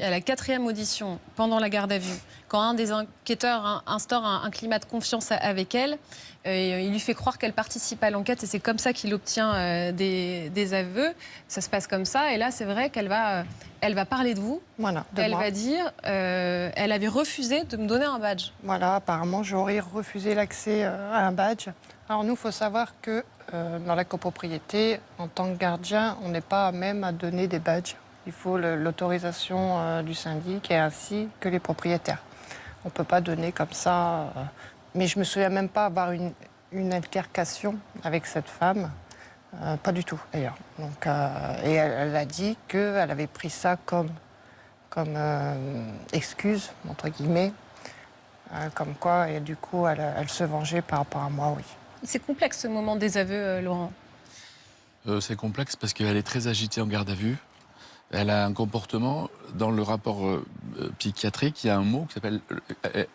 À la 4e audition, pendant la garde à vue, quand un des enquêteurs instaure un climat de confiance avec elle, il lui fait croire qu'elle participe à l'enquête et c'est comme ça qu'il obtient des aveux. Ça se passe comme ça et là, c'est vrai qu'elle va parler de vous. Voilà, de Elle moi. va dire, elle avait refusé de me donner un badge. Voilà, apparemment, j'aurais refusé l'accès à un badge. Alors nous, il faut savoir que dans la copropriété, en tant que gardien, on n'est pas à même à donner des badges. Il faut l'autorisation du syndic et ainsi que les propriétaires. On ne peut pas donner comme ça. Mais je ne me souviens même pas avoir une altercation avec cette femme. Pas du tout, d'ailleurs. Donc, et elle a dit qu'elle avait pris ça comme excuse, entre guillemets. Comme quoi, et du coup, elle se vengeait par rapport à moi, oui. C'est complexe ce moment des aveux, Laurent. C'est complexe parce qu'elle est très agitée en garde à vue. Elle a un comportement, dans le rapport psychiatrique, il y a un mot qui s'appelle...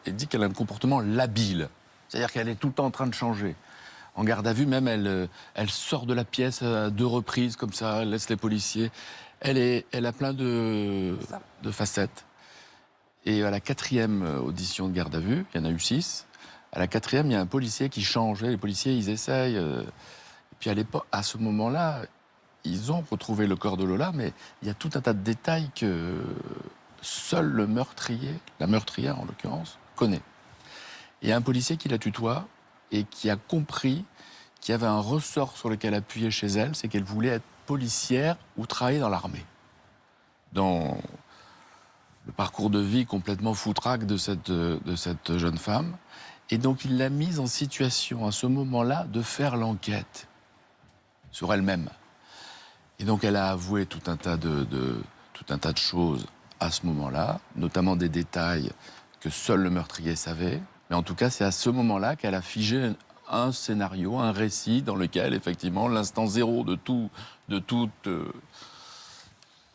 Elle dit qu'elle a un comportement labile. C'est-à-dire qu'elle est tout le temps en train de changer. En garde à vue, même, elle sort de la pièce à 2 reprises, comme ça, elle laisse les policiers. Elle a plein de facettes. Et à la 4e audition de garde à vue, il y en a eu 6, à la 4e, il y a un policier qui change. Les policiers, ils essayent. Et puis à ce moment-là, ils ont retrouvé le corps de Lola, mais il y a tout un tas de détails que seul le meurtrier, la meurtrière en l'occurrence, connaît. Il y a un policier qui la tutoie et qui a compris qu'il y avait un ressort sur lequel appuyer chez elle, c'est qu'elle voulait être policière ou travailler dans l'armée. Dans le parcours de vie complètement foutraque de cette jeune femme. Et donc il l'a mise en situation à ce moment-là de faire l'enquête sur elle-même. Et donc elle a avoué tout un tas de choses à ce moment-là, notamment des détails que seul le meurtrier savait. Mais en tout cas, c'est à ce moment-là qu'elle a figé un scénario, un récit dans lequel, effectivement, l'instant zéro de toute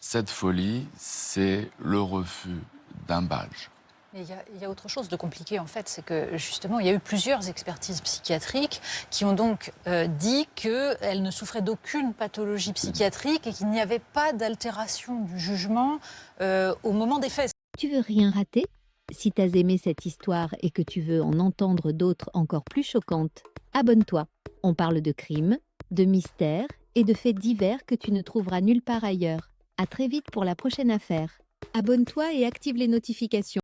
cette folie, c'est le refus d'un badge. Mais il y a autre chose de compliqué, en fait, c'est que justement, il y a eu plusieurs expertises psychiatriques qui ont donc dit qu'elle ne souffrait d'aucune pathologie psychiatrique et qu'il n'y avait pas d'altération du jugement au moment des faits. Tu veux rien rater? Si t'as aimé cette histoire et que tu veux en entendre d'autres encore plus choquantes, abonne-toi. On parle de crimes, de mystères et de faits divers que tu ne trouveras nulle part ailleurs. À très vite pour la prochaine affaire. Abonne-toi et active les notifications.